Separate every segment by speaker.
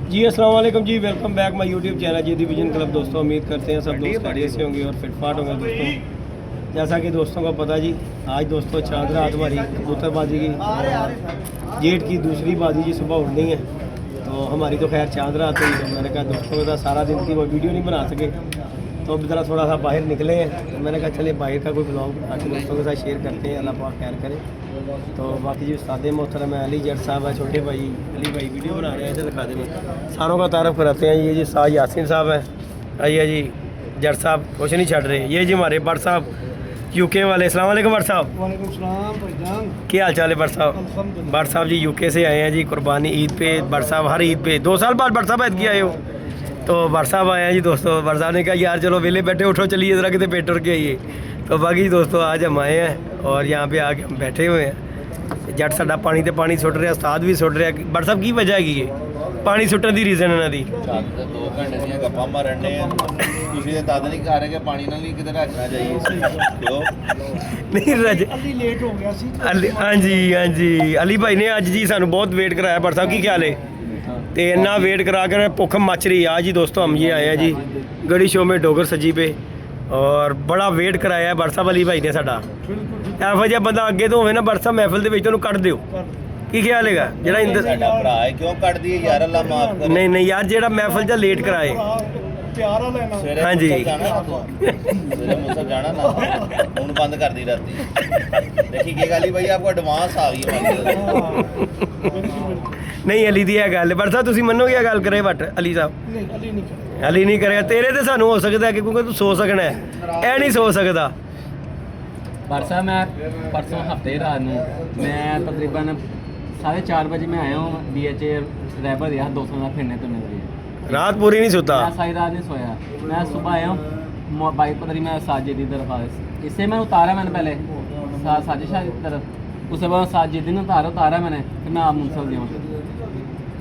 Speaker 1: जी अस्सलाम वालेकुम जी, welcome back my YouTube channel जी डिवीजन क्लब। दोस्तों उम्मीद करते हैं सब दोस्त खैरियत से होंगे और फिटफाट होंगे। दोस्तों जैसा कि दोस्तों को पता जी, आज दोस्तों चांद रात हमारी कबूतरबाजी की जेठ की दूसरी बाजी जी सुबह उड़नी है। तो हमारी तो खैर चांद रात हुई, तो मैंने कहा दोस्तों का सारा दिन की वो वीडियो नहीं बना सके, तो अब ज़रा थोड़ा सा बाहर निकले हैं। तो मैंने कहा चले बाहर का कोई ब्लॉग आके दोस्तों के साथ शेयर करते हैं, अल्लाह पाक खैर करे। तो बाकी जो उस्ताद मोहतरम है अली जट साहब है, छोटे भाई अली भाई वीडियो बना रहे हैं, ऐसे दिखा दें सारों का तारफ़ कराते हैं। ये जी साज यासिन साहब है, आइए जी जट साहब कुछ नहीं छड़ रहे। ये जी हमारे बट साहब यूके वाले। अस्सलाम वालेकुम बट साहब।
Speaker 2: वालेकुम सलाम भाईजान,
Speaker 1: क्या हाल चाल है बट साहब? बट साहब जी यूके से आए हैं जी कुर्बानी ईद पे। बट साहब हर ईद पे 2 साल बाद बट साहब ऐद की आए हो, तो बट साहब आए हैं जी। दोस्तों बट साहब ने कहा यार चलो वेले बैठे उठो चलिए ज़रा कितने पेट टुर के आइए। तो बाकी दोस्तों आज हम आए हैं और यहाँ पे आके हम बैठे हुए हैं। जट साडा पानी तो पानी सुट रहा, उस्ताद भी सुट रहा। बट साहब की वजह है पानी सुट्टन की रीजन इन्हों की?
Speaker 3: 2 घंटे ਦੀਆਂ ਗੱਪਾਂ ਮਾਰਨ ਦੇ ਤੁਸੀਂ ਇਹ ਤਦ ਨਹੀਂ ਕਰ ਰਹੇ ਕਿ ਪਾਣੀ ਨਾਲ ਹੀ ਕਿਤੇ ਰੱਖਣਾ ਚਾਹੀਏ ਕਿਉਂ
Speaker 1: नहीं रज
Speaker 2: अली लेट हो गया सी।
Speaker 1: हाँ जी हाँ जी अली भाई ने अज जी सानू बहुत वेट कराया। बट साहब की ख्याल है? तो इन्ना वेट करा कर भुख मच रही आज जी। दोस्तों हम ये आए हैं जी गड़ी शो में डोगर सजी पे, और बड़ा वेट कराया बट साहब अली भाई ने साडा। ਇਹੋ ਜਿਹਾ ਬੰਦਾ ਅੱਗੇ ਤੋਂ ਹੋਵੇ ਨਾ ਬਟ ਸਾਹਿਬ ਮਹਿਫਿਲ ਦੇ ਵਿੱਚ ਉਹਨੂੰ ਕੱਢ ਦਿਓ। ਕੀ ਖਿਆਲ ਹੈਗਾ ਜਿਹੜਾ ਇੰਦਰ
Speaker 3: ਸਾਡਾ ਭਰਾ ਹੈ ਕਿਉਂ ਕੱਢ ਦਈਏ ਯਾਰ ਅੱਲਾ ਮਾਫ ਕਰੇ।
Speaker 1: ਨਹੀਂ ਨਹੀਂ ਯਾਰ ਜਿਹੜਾ ਮਹਿਫਿਲ ਜਾਂ ਲੇਟ ਕਰਾਏ
Speaker 2: प्यार वाला है ना।
Speaker 3: ਸਵੇਰੇ
Speaker 1: ਹਾਂਜੀ।
Speaker 3: ਸਵੇਰੇ ਮੁਸਲ ਜਾਣਾ ਨਾ ਹੁਣ ਬੰਦ ਕਰਦੀ ਰਾਤੀ ਦੇਖੀ ਕੀ ਗੱਲ ਹੀ ਭਾਈ ਆਪਕੋ ਐਡਵਾਂਸ ਆ ਗਈ है।
Speaker 1: ਨਹੀਂ ਅਲੀ ਦੀ ਇਹ ਗੱਲ ਬਟ ਸਾਹਿਬ ਤੁਸੀਂ ਮੰਨੋਗੇ ਇਹ ਗੱਲ ਕਰੇ ਬਟ ਅਲੀ ਸਾਹਿਬ?
Speaker 2: नहीं अली नहीं करे।
Speaker 1: ਅਲੀ ਨਹੀਂ ਕਰੇਗਾ ਤੇਰੇ ਤੇ ਸਾਨੂੰ ਹੋ ਸਕਦਾ ਕਿ ਕਿਉਂਕਿ ਤੂੰ ਸੋ ਸਕਣਾ ਹੈ, ਇਹ ਨਹੀਂ ਸੋ ਸਕਦਾ।
Speaker 4: परसा मैं परसों हफ्ते ही रात में मैं तकरीबन 4:30 बजे मैं आया हूँ BH रैबर यार 200 का फिरने तो मेरे लिए
Speaker 1: रात पूरी नहीं सोता।
Speaker 4: मैं सारी रात नहीं सोया। मैं सुबह आया हूँ बाइक पर मैं साजिद की तरफ आया, इससे मैं उतारा मैंने पहले साजिशा की तरफ, उसके बाद साजिद ने उतारा मैंने, फिर मैं आप मुंसल दिया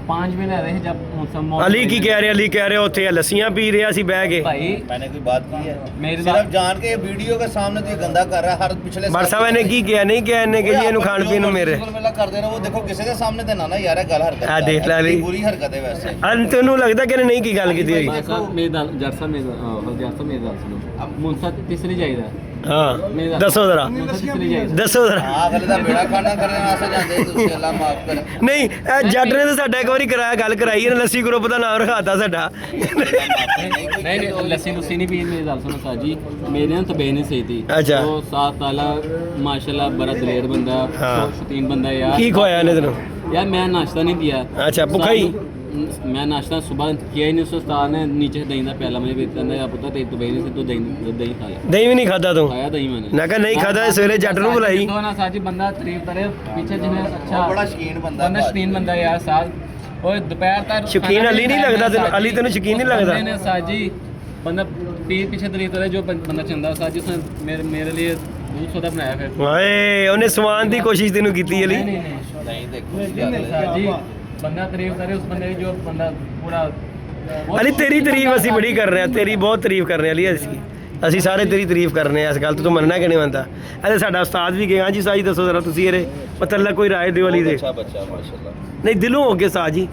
Speaker 4: 5 मिनट रहे जब मुंसल।
Speaker 1: अली की कह रहे? अली कह रहे ਉੱਥੇ लस्सियां पी रहे ਅਸੀਂ ਬਹਿ ਕੇ।
Speaker 4: भाई
Speaker 3: मैंने कोई बात की है
Speaker 4: मेरी
Speaker 3: सिर्फ जान के वीडियो के सामने तो ये गंदा कर रहा है हर पिछले
Speaker 1: ਬਟ ਸਾਹਿਬ ਨੇ ਕੀ ਕਿਹਾ? ਨਹੀਂ ਕਿਹਾ ਇਹਨੇ ਕਿ ਜੀ ਇਹਨੂੰ ਖਾਣ ਪੀਣ ਨੂੰ ਮੇਰੇ
Speaker 3: मेला कर दे रहा वो देखो किसी के सामने तो ना यार गल हरकत
Speaker 1: ਆ ਦੇਖ ਲੈ ਅਲੀ।
Speaker 3: बुरी हरकत है वैसे
Speaker 1: ਅਨ ਤੈਨੂੰ ਲੱਗਦਾ ਕਿ ਇਹਨੇ ਨਹੀਂ ਕੀ ਗੱਲ ਕੀਤੀ ਹੋਈ?
Speaker 4: जरसा मेरे दाल सुनो मुंसल तीसरी चाहिए
Speaker 1: ਹਾਂ ਦੱਸੋ ਜ਼ਰਾ
Speaker 4: तीसरी चाहिए
Speaker 1: ਦੱਸੋ ਜ਼ਰਾ।
Speaker 3: अगले का बेड़ा खाना करने वास्ते जाते तुसी अल्लाह माफ करे।
Speaker 1: ਨਹੀਂ ਇਹ ਜੱਟ ਨੇ ਤਾਂ ਸਾਡਾ ਇੱਕ ਵਾਰੀ ਕਰਾਇਆ ਗੱਲ ਕਰਾਈ ਇਹਨੇ ਲੱਸੀ ਗਰੁੱਪ ਦਾ ਨਾਮ ਰਖਾਤਾ ਸਾਡਾ।
Speaker 4: नहीं लस्सी लुस्सी नहीं पी मेरी गल सुनो साहब जी, मेरे ना तबीयत नहीं सही थी।
Speaker 1: अच्छा।
Speaker 4: तो साथ ताला माशाल्लाह बड़ा दलेर बंदा,
Speaker 1: हाँ।
Speaker 4: शौकीन बंदा यार।
Speaker 1: ਕੀ ਖਵਾਇਆ ਇਹਨੇ ਤੈਨੂੰ?
Speaker 4: यार मैं नाश्ता नहीं दिया।
Speaker 1: अच्छा, भूखा ही?
Speaker 4: मैं नाश्ता सुबह किया ही नहीं। उसको उस्ताद ने नीचे दही का प्याला मुझे भेज दिया, या पुत्र तेरी तबीयत नहीं थी तो दही खा ले।
Speaker 1: ਦਹੀਂ ਵੀ ਨਹੀਂ ਖਾਦਾ ਤੂੰ?
Speaker 4: खाया दही मैंने।
Speaker 1: ਮੈਂ ਕਿਹਾ ਨਹੀਂ ਖਾਦਾ ਸਵੇਰੇ ਜੱਟ ਨੂੰ ਬੁਲਾਈ।
Speaker 4: तो ना साहब जी बंदा तारीफ करे पीछे जिन्हें अच्छा
Speaker 3: बड़ा शकीन बंदा
Speaker 4: बंदा शकीन बंदा यार साहब। और दोपहर तक
Speaker 1: शकीन अली नहीं लगता तेन? अली तेन शकीन नहीं लगता?
Speaker 4: नहीं साहब जी बंदा पीछे तारीफ करे जो बंदा चंदा साहब जी उसने मेरे लिए दूध सोदा बनाया फिर।
Speaker 1: ਹਾਏ ਉਹਨੇ ਸਵਾਨ ਦੀ ਕੋਸ਼ਿਸ਼ ਤੈਨੂੰ ਕੀਤੀ ਅਲੀ।
Speaker 4: नहीं नहीं
Speaker 3: नहीं देखो
Speaker 4: साहब जी बंदा तारीफ करे उस बंदे की जो बंदा पूरा
Speaker 1: ਅਲੀ ਤੇਰੀ ਤਾਰੀਫ ਅਸੀਂ ਬੜੀ ਕਰ ਰਹੇ ਹਾਂ, ਤੇਰੀ ਬਹੁਤ ਤਾਰੀਫ ਕਰ ਰਹੇ ਹਾਂ ਅਲੀ। ਅਸੀਂ ਸਾਰੇ ਤੇਰੀ ਤਾਰੀਫ ਕਰ ਰਹੇ ਹਾਂ, ਇਸ ਗੱਲ ਤੋਂ ਤੂੰ ਮੰਨਣਾ ਕਿ ਨਹੀਂ ਮੰਨਦਾ? ਅਰੇ ਸਾਡਾ ਉਸਤਾਦ ਵੀ ਗਿਆ ਜੀ। ਸਾਜੀ ਦੱਸੋ ਜ਼ਰਾ ਤੁਸੀਂ ਇਹਦੇ ਮਤਲਬ ਕੋਈ ਰਾਏ ਦਿਓ ਅਲੀ ਦੇ।
Speaker 3: अच्छा बच्चा माशाल्लाह
Speaker 1: ਨਹੀਂ ਦਿਲੋਂ ਹੋ ਕੇ ਸਾਜ ਜੀ।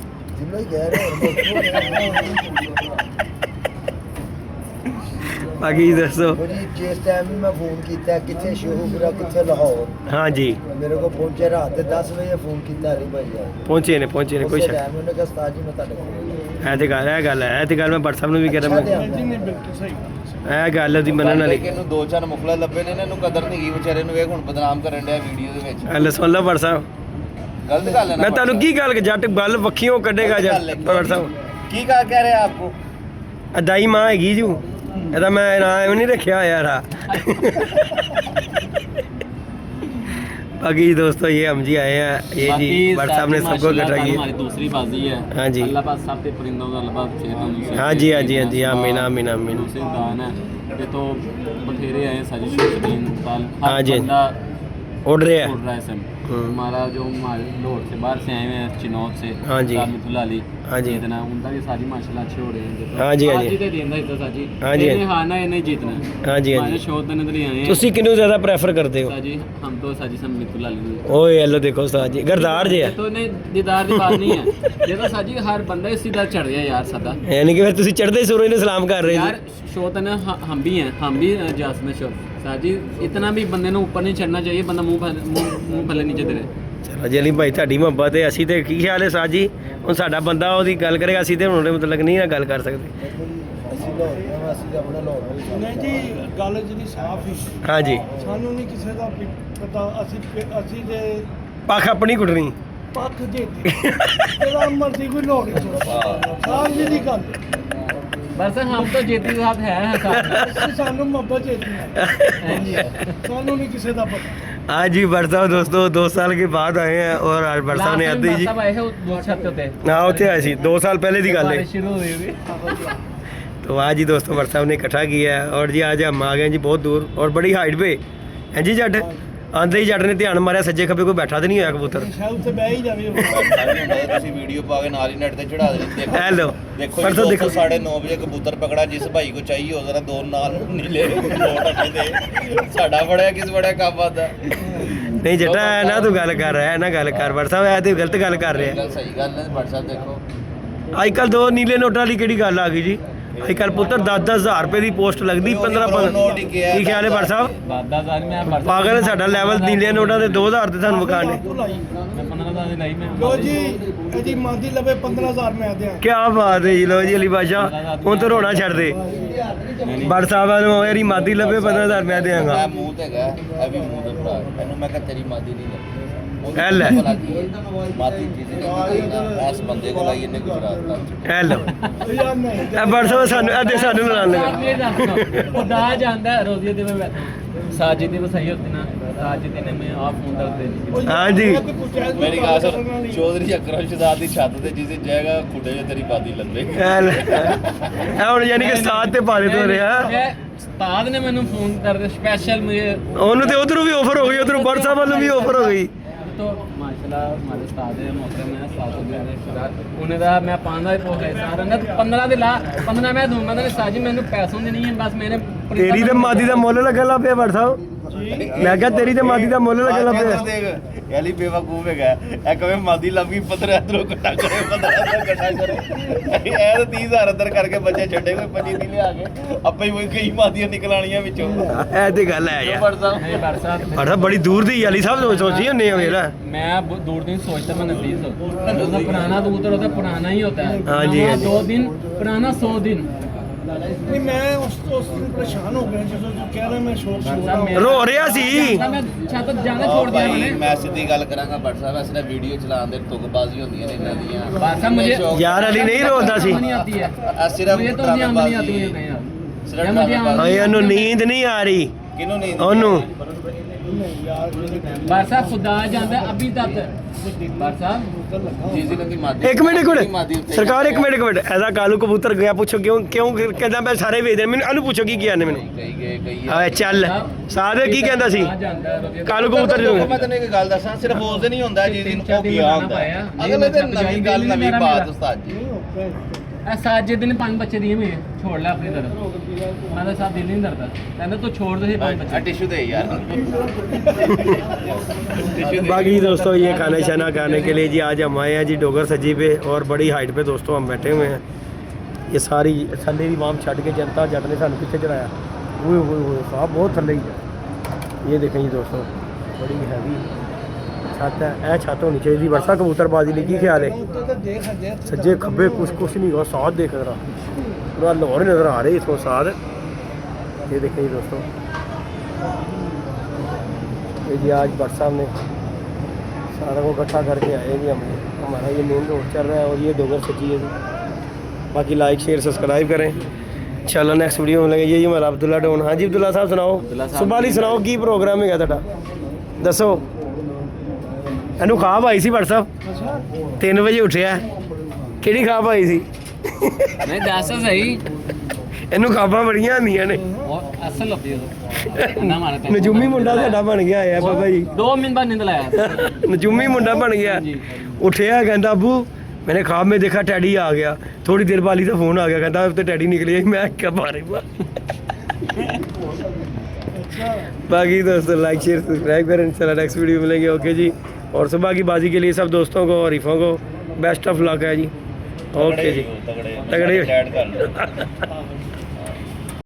Speaker 1: ਬਾਕੀ ਦੱਸੋ।
Speaker 5: जिस टाइम भी मैं फोन किया कितने शोहपुरा कितने लाहौर
Speaker 1: ਹਾਂ ਜੀ
Speaker 5: मेरे को पहुंचे रात 10 बजे फोन किया अली भाई यार
Speaker 1: ਪਹੁੰਚੇ ਨੇ ਕੋਈ ਸ਼ੱਕ
Speaker 5: टाइम उन्होंने कहा उस्ताद जी मैं ਤੁਹਾਡੇ ਕੋਲ
Speaker 1: ਇਹ ਤੇ ਗੱਲ ਹੈ ਇਹ ਤੇ ਗੱਲ ਮੈਂ ਬਟ ਸਾਹਿਬ ਨੂੰ ਵੀ ਕਹਿ ਰਿਹਾ।
Speaker 2: जी नहीं बिल्कुल सही।
Speaker 1: ਇਹ ਗੱਲ ਦੀ ਮੰਨਣ ਵਾਲੀ।
Speaker 3: ਕਿ ਇਹਨੂੰ 2-4 ਮੁਖਲਾ ਲੱਭੇ ਨੇ ਇਹਨੂੰ ਕਦਰ ਨਹੀਂ ਗਈ ਵਿਚਾਰੇ ਨੂੰ, ਇਹ ਹੁਣ ਬਦਨਾਮ ਕਰਨ ਡਿਆ ਵੀਡੀਓ ਦੇ ਵਿੱਚ।
Speaker 1: ਲੈ ਸੁਣ ਲਓ ਬਟ ਸਾਹਿਬ,
Speaker 3: ਗਲਤ ਗੱਲ ਹੈ ਨਾ।
Speaker 1: ਮੈਂ ਤੁਹਾਨੂੰ ਕੀ ਗੱਲ ਜੱਟ ਗੱਲ ਵੱਖੀਓ ਕੱਢੇਗਾ ਜੱਟ ਬਟ ਸਾਹਿਬ।
Speaker 3: ਕੀ ਕਹਾ ਕਹਿ ਰਿਹਾ ਆਪਕੋ?
Speaker 1: ਦਾਈ ਮਾਂ ਹੈਗੀ ਜੂ, ਇਹਦਾ ਮੈਂ ਨਾਮ ਨਹੀਂ ਰੱਖਿਆ ਯਾਰ। बाकी दोस्तों ये हम जी आए हैं, ये जी बट साहब ने सबको इकट्ठा किया।
Speaker 4: हमारी दूसरी बाजी है।
Speaker 1: हाँ जी।
Speaker 4: अल्लाह पाक सब पे परिंदों का अल्लाह पाक सेहत
Speaker 1: हाँ जी हाँ जी हाँ जी आमीन आमीन आमीन।
Speaker 4: दूसरी दान है ये तो बथेरे आए साजिश शकीन ताल
Speaker 1: हाँ जी।
Speaker 4: बंदा
Speaker 1: उड़ रहे हैं।
Speaker 4: उड़ रहा है सब। हमारा जो हमारे लाहौर से बाहर से आए हुए हैं चिनौत से
Speaker 1: हाँ जी।
Speaker 4: मिथुल अली
Speaker 1: हाँ जी।
Speaker 4: जीतना उनका भी सारी माशाल्लाह अच्छे हो रहे हैं
Speaker 1: हाँ जी, हाँ जी।
Speaker 4: आज ही तो देंदा इतना साजी
Speaker 1: हाँ जी, हाँ जी।
Speaker 4: हारना इन्हें जीतना
Speaker 1: हाँ जी, हाँ
Speaker 4: हमारे
Speaker 1: जी।
Speaker 4: शोध ने तो आए हैं
Speaker 1: ਤੁਸੀਂ ਕਿਹਨੂੰ ਜ਼ਿਆਦਾ ਪ੍ਰੈਫਰ ਕਰਦੇ ਹੋ
Speaker 4: साजी हम तो साजी सब मिथुल अली को।
Speaker 1: ਓਏ ਹੈਲੋ ਦੇਖੋ ਉਸਤਾਦ ਜੀ ਗਰਦਾਰ ਜੇ
Speaker 4: ये तो नहीं दीदार की बात नहीं है ये तो साजी हर बंदा इसी तरह चढ़ गया यार सदा
Speaker 1: ਯਾਨੀ ਕਿ ਫਿਰ ਤੁਸੀਂ ਚੜ੍ਹਦੇ ਸੂਰਜ ਨੂੰ ਸਲਾਮ ਕਰ ਰਹੇ
Speaker 4: यार
Speaker 1: ਜੀ
Speaker 4: शोत है ना हम भी हैं हम भी जास में शोत साजी इतना भी बंदे ने ऊपर नहीं चढ़ना चाहिए बंदा मुंह भले नीचे दे
Speaker 1: ਚਲੋ ਜੀ ਅਲੀ ਭਾਈ ਤੁਹਾਡੀ ਮੁਹੱਬਤ ਹੈ ਅਸੀਂ ਤੇ ਕੀ ਖਿਆਲ ਹੈ ਸਾਜ ਜੀ ਹੁਣ ਸਾਡਾ ਬੰਦਾ ਉਹਦੀ ਗੱਲ ਕਰੇਗਾ ਅਸੀਂ ਤੇ ਹੁਣ ਉਹਦੇ ਮਤਲਬ ਨਹੀਂ ਨਾ ਗੱਲ ਕਰ ਸਕਦੇ
Speaker 5: ਅਸੀਂ ਲਾਹੌਰੀਆਂ ਵਾਂ, ਅਸੀਂ ਤਾਂ ਆਪਣਾ ਲਾਹੌਰ
Speaker 2: ਨਹੀਂ ਜੀ ਗੱਲ ਜਿਹੜੀ ਸਾਫ਼ ਹੀ
Speaker 1: ਹਾਂਜੀ
Speaker 2: ਸਾਨੂੰ ਨਹੀਂ ਕਿਸੇ ਦਾ ਪਤਾ ਅਸੀਂ ਦੇ
Speaker 1: ਪੱਖ ਆਪਣੀ ਕੁੱਟਣੀ
Speaker 2: ਪੱਖ ਦੇ ਤੇਰਾ ਮਰਜ਼ੀ ਕੋਈ ਲੋੜ ਨਹੀਂ ਸਾਫ਼ ਜੀ ਦੀ ਗੱਲ
Speaker 4: बस हम तो जेती साहब हैं साथ में।
Speaker 2: ਅਸੀਂ ਸਾਨੂੰ ਮੁਹੱਬਤ ਦੇਤੀ
Speaker 4: हाँ जी
Speaker 2: ਸਾਨੂੰ ਨਹੀਂ ਕਿਸੇ ਦਾ ਪਤਾ
Speaker 1: आज जी बरसा दोस्तों 2 साल के बाद आए हैं और आज बरसा ने आते ही जी
Speaker 4: सब आए हैं दो छत होते
Speaker 1: ना उत्थे आए सी 2 साल पहले की गल है
Speaker 4: बारिश शुरू हुई हुई
Speaker 1: तो आज ही दोस्तों बरसा ने इकट्ठा किया है और जी आज हम आ गए जी बहुत दूर और बड़ी हाइट पे हैं जी जट आंदे ही जट ने ध्यान मारिया सज्जे खब्बे कोई बैठा तो नहीं होया कबूतर
Speaker 2: ਸ਼ਾਇਦ ਉੱਤੇ ਬਹਿ ਹੀ ਜਾਵੇ
Speaker 3: ਤੁਸੀਂ ਵੀਡੀਓ ਪਾ ਕੇ ਨਾਲ ਹੀ ਨੈਟ ਤੇ ਚੜਾ ਦੇਣੀ
Speaker 1: हेलो
Speaker 3: ਦੇਖੋ
Speaker 1: परसों देखो
Speaker 3: 9:30 ਵਜੇ ਕਬੂਤਰ ਪਕੜਾ ਜਿਸ ਭਾਈ ਕੋ ਚਾਹੀਏ ਹੋ ਜ਼ਰਾ ਦੋ ਨਾਲ ਨੀਲੇ ਲੋਟ ਅੱਡੇ ਦੇ ਸਾਡਾ ਬੜਿਆ ਕਿਸ ਬੜਿਆ ਕੰਮ ਆਦਾ
Speaker 1: नहीं जटा है ना तू गल कर रहा है ना गल कर बरसा है तो गलत गल कर रहा है
Speaker 3: ਗੱਲ ਸਹੀ ਗੱਲ ਹੈ WhatsApp ਦੇਖੋ
Speaker 1: अजकल 2 नीले नोटा वाली केड़ी गल आ गई जी अजकल पुत्र 10-10 हज़ार रुपए की पोस्ट लगती 15-15
Speaker 3: ਨੋਟ ਹੀ ਗਿਆ
Speaker 1: की ख्याल है बर साहब
Speaker 4: बादा साल में बरसा
Speaker 1: पागल है साडा लेवल नीले नोटा ਦੇ 2000 ਤੇ ਸਾਨੂੰ ਵਿਕਾਣੇ
Speaker 4: मैं 15 साल नहीं मैं
Speaker 2: ਲੋ ਜੀ ਇਹਦੀ ਮਾਦੀ ਲਵੇ 15000 ਮੈਂ ਦਿਆਂ
Speaker 1: ਕੀ ਬਾਤ ਹੈ ਜੀ ਲੋ ਜੀ ਅਲੀ ਬਾਸ਼ਾ ਹੁਣ ਤਾਂ ਰੋਣਾ ਛੱਡ ਦੇ ਬੜ ਸਾਹਿਬਾਂ ਨੂੰ ਮੇਰੀ ਮਾਦੀ ਲੱਭੇ 15000 ਮੈਂ ਦੇਵਾਂਗਾ
Speaker 3: ਮੈਂ ਮੂੰਹ ਤੇ ਗਿਆ ਇਹ ਵੀ ਮੂੰਹ ਤੇ ਭਰਾ ਇਹਨੂੰ ਮੈਂ ਕਿਹਾ ਤੇਰੀ ਮਾਦੀ ਨਹੀਂ ਲੱਗੀ
Speaker 1: ਇਹ ਲੈ।
Speaker 3: ਮਾਦੀ ਚੀਜ਼ ਨਹੀਂ ਇਸ ਬੰਦੇ ਕੋਲ ਆਈ ਇਹਨੇ ਗੁਜਰਾਤ ਦਾ
Speaker 1: ਹੈਲੋ
Speaker 2: ਯਾਰ ਨਹੀਂ
Speaker 1: ਇਹ ਬੜ ਸਾਹਿਬ ਸਾਨੂੰ ਅੱਧੇ ਸਾਨੂੰ ਲੜਨ ਲਗਾ
Speaker 4: खुदा जानता है रोजी दे में साजिद दे सही होते ना साजिद ने मैं आप फोन कर दे
Speaker 1: हाँ जी।
Speaker 3: ਮੇਰੀ ਗੱਲ ਸੁਣ ਚੌਧਰੀ ਅਕਰਮ ਸ਼ਹਜ਼ਾਦ ਦੀ ਛੱਤ ਤੇ ਜਿਸ ਜਾਏਗਾ ਖੁੱਡੇ 'ਚ ਤੇਰੀ ਮਾਦੀ ਲੱਗੇ
Speaker 1: ਇਹ ਲੈ। ਇਹ ਹੁਣ ਯਾਨੀ ਕਿ ਸਾਥ ਤੇ ਪਾ ਦੇ ਤੋ ਰਿਹਾ
Speaker 4: उस्ताद ने मैंने फोन कर दिया स्पेशल मुझे
Speaker 1: ਉਹਨੂੰ ਤੇ ਉਧਰੋਂ ਵੀ ਆਫਰ ਹੋ ਗਈ ਉਧਰੋਂ ਬੜ ਸਾਹਿਬ ਵੱਲੋਂ ਵੀ ਆਫਰ ਹੋ गई
Speaker 4: तो माशाल्लाह हमारे उस्ताद है मोहतरम है साथ में उन्हें कहा मैं 15 पोस्ट है सारा ना 15 दे ला 15 मैं दूंगा तो साजी मैंने पैसों ਦੀ नहीं है बस मैंने
Speaker 1: ਤੇਰੀ ਤੇ ਮਾਦੀ ਦਾ ਮੁੱਲ ਲੱਗਣ ਲੱਗ ਪਿਆ ਬੜ ਸਾਹਿਬ ਮੈਂ ਕਿਹਾ ਤੇਰੀ ਤੇ ਮਾਦੀ ਦਾ ਮੁੱਲ ਲੱਗਣ ਲੱਗ ਪਿਆ
Speaker 3: ਦੇਖ ਯਾਲੀ ਬੇਵਕੂਫ ਹੈਗਾ ਇਹ ਕਵੇ ਮਾਦੀ ਲੱਭੀ 15 ਇਧਰੋਂ ਇਕੱਠਾ ਕਰੇ 15 ਇਧਰੋਂ ਇਕੱਠਾ ਕਰੇ ਇਹ ਤਾਂ 30000 ਅੰਦਰ ਕਰਕੇ ਬੱਚੇ ਛੱਡੇ ਕੋਈ 25 ਦੀ ਲਿਆ ਕੇ ਆਪੇ ਹੀ ਕਈ ਮਾਦੀਆਂ ਨਿਕਲ ਆਣੀਆਂ ਵਿੱਚੋਂ
Speaker 1: ਇਹ ਤੇ ਗੱਲ ਹੈ ਯਾਰ
Speaker 3: ਪਰ ਸਾਹਿਬ
Speaker 4: नहीं बरसात
Speaker 1: ਬੜ ਸਾਹਿਬ ਬੜੀ ਦੂਰ ਦੀ ਯਾਲੀ ਸਾਹਿਬ ਸੋਚੀ ਹੁੰਨੇ ਹੋ ਯਾਰ
Speaker 4: मैं दूर दिन सोचता मैं नजदीक होता पुराना तो उधर होता है पुराना ही होता है
Speaker 1: हाँ जी, हाँ जी।
Speaker 4: 2 दिन पुराना 100 दिन
Speaker 2: ਨਹੀਂ ਮੈਂ ਉਸ ਦਿਨ ਪਰੇਸ਼ਾਨ ਹੋ ਗਿਆ ਜਦੋਂ ਤੂੰ ਕਹਿ ਰਿਹਾ ਮੈਂ ਸ਼ੌਕ ਸ਼ੌਕ
Speaker 1: ਰੋ ਰਿਹਾ ਸੀ
Speaker 4: मैं छत जाना छोड़ दिया
Speaker 3: ਭਾਈ
Speaker 4: मैंने
Speaker 3: ਮੈਂ ਸਿੱਧੀ ਗੱਲ ਕਰਾਂਗਾ ਭੱਟ ਸਾਹਿਬ ਅਸਲੇ ਵੀਡੀਓ ਚਲਾਉਣ ਦੇ ਤੁਕਬਾਜ਼ੀ ਹੁੰਦੀਆਂ ਨੇ ਇਹਨਾਂ ਦੀਆਂ
Speaker 4: ਬਾਦਸ਼ਾਹ ਮੁਝੇ-
Speaker 1: ਯਾਰ ਅਲੀ ਨਹੀਂ ਰੋਂਦਾ ਸੀ
Speaker 4: नहीं आती है
Speaker 3: ਆ ਸਿਰਫ
Speaker 4: मुझे तो नहीं आती है नहीं यार
Speaker 3: ਸਿਰਫ
Speaker 4: या मुझे आम-
Speaker 1: ਓਏ ਉਹਨੂੰ ਨੀਂਦ ਨਹੀਂ ਆ ਰਹੀ
Speaker 3: ਕਿਨੂੰ ਨਹੀਂ
Speaker 1: ਉਹਨੂੰ
Speaker 4: बरसा खुदा जानता है अभी तक बरसा
Speaker 3: ਜੀਜ਼ੀ ਲੱਗੀ ਮਾਦੀ
Speaker 1: ਇੱਕ ਮਿੰਟ ਸਰਕਾਰ ਇੱਕ ਮਿੰਟ ਐਦਾ ਕਾਲੂ ਕਬੂਤਰ ਗਿਆ ਪੁੱਛੋ ਕਿਉਂ ਕਹਿੰਦਾ ਮੈਂ ਸਾਰੇ ਵੇਚਦੇ ਮੈਨੂੰ ਇਹਨੂੰ ਪੁੱਛੋ ਕੀ ਕਹਿੰਦੇ ਮੈਨੂੰ
Speaker 3: ਕਈ ਗਏ ਕਈ
Speaker 1: ਆ ਚੱਲ ਸਾਦੇ ਕੀ ਕਹਿੰਦਾ ਸੀ
Speaker 4: खुदा जानता है रोज़ी-
Speaker 1: ਕਾਲੂ ਕਬੂਤਰ
Speaker 3: ਮੈਂ
Speaker 1: ਜਦੋਂ
Speaker 3: ਤੈਨੂੰ ਇੱਕ ਗੱਲ ਦੱਸਾਂ ਸਿਰਫ ਉਸ ਦਿਨ ਹੀ ਹੁੰਦਾ ਜੀ ਦਿਨ
Speaker 4: ਤਿੰਨ
Speaker 3: ਉਹ
Speaker 4: ਚਾਰ
Speaker 3: ਗਿਆ
Speaker 4: ਦਿਨ
Speaker 3: ਹੁੰਦਾ
Speaker 4: ਪਾਇਆ।
Speaker 3: ਅਗਲੇ ਦਿਨ
Speaker 4: ਨਹੀਂ,
Speaker 3: ਨਵੀਂ ਗੱਲ
Speaker 4: ਮੇਰਾ
Speaker 3: ਨਵੀਂ
Speaker 4: ਮੇਰਾ
Speaker 3: ਬਾਤ
Speaker 4: ਮੇਰਾ।
Speaker 3: ਉਸਤਾਦ ਜੀ
Speaker 4: सात दिन 5 बच्चे दिए मैं छोड़ ला अपनी तरफ मैं तो साथ दिल नहीं डरता कहना तो छोड़ दे 5
Speaker 3: ਆ
Speaker 4: बच्चे
Speaker 3: टिश्यू दे यार
Speaker 1: बाकी दोस्तों ये खाना शाना खाने के लिए जी आज हम आए हैं जी डोगर सजी पे और बड़ी हाइट पे दोस्तों हम बैठे हुए हैं ये सारी थल्ले की वाम छड़ के जनता जट ने सानू पीछे चढ़ाया वो साहब बहुत थल्ले ही है ये देखें जी दोस्तों बड़ी हैवी छत है यह छत होनी चाहिए वर्षा कबूतरबाजी की ख्याल है
Speaker 2: ਉੱਤੇ ਤੇ ਦੇਖ ਹਜੇ
Speaker 1: सज्जे खब्बे कुछ नहीं हुआ साथ देख रहा पूरा लाहौर नज़र आ रही इसको साथ ये देखें जी दोस्तों ये जी आज भट्ट साहब ने सारा को इकट्ठा करके आए जी हमने हमारा ये मेन रोड चल रहा है और ये डोगर सची है जी बाकी लाइक शेयर सब्सक्राइब करें चलो नेक्स्ट वीडियो में लगे जी हमारा अब्दुल्ला डोन हाँ जी अब्दुल्ला साहब सुनाओ सुबह वाली सुनाओ की प्रोग्राम है तुहाडा दसो ਇਹਨੂੰ ਖਾਬ ਆਈ ਸੀ ਭੱਟ ਸਾਹਿਬ 3 ਵਜੇ ਉੱਠਿਆ ਕਿਹੜੀ ਖਾਬ ਆਈ ਸੀ
Speaker 4: नहीं दस सही
Speaker 1: ਇਹਨੂੰ ਖਾਬਾਂ ਬੜੀਆਂ ਆਉਂਦੀਆਂ ਨੇ
Speaker 4: और असल होती है ਕਹਿੰਦਾ ਮਾਰਾ ਤੈਨੂੰ
Speaker 1: ਨਜੂਮੀ ਮੁੰਡਾ ਸਾਡਾ ਬਣ ਗਿਆ ਹੈ ਬਾਬਾ ਜੀ
Speaker 4: 2 ਮਿੰਟ बाद नींद लाया
Speaker 1: नजूमी मुंडा बन गया
Speaker 4: जी।
Speaker 1: उठिया कहता अबू मैंने ख्वाब में देखा टैडी आ गया थोड़ी देर बाद ही तो फोन आ गया कहता अब तो टैडी निकली मैं क्या मारे बाकी दोस्तों लाइक शेयर सब्सक्राइब करें इंशाल्लाह नेक्स्ट वीडियो मिलेंगे ओके जी और सुबह की बाजी के लिए सब दोस्तों को और रिफों को बेस्ट ऑफ लक है जी ओके जी
Speaker 3: तगड़े
Speaker 1: तगड़े।
Speaker 3: चैट कर लो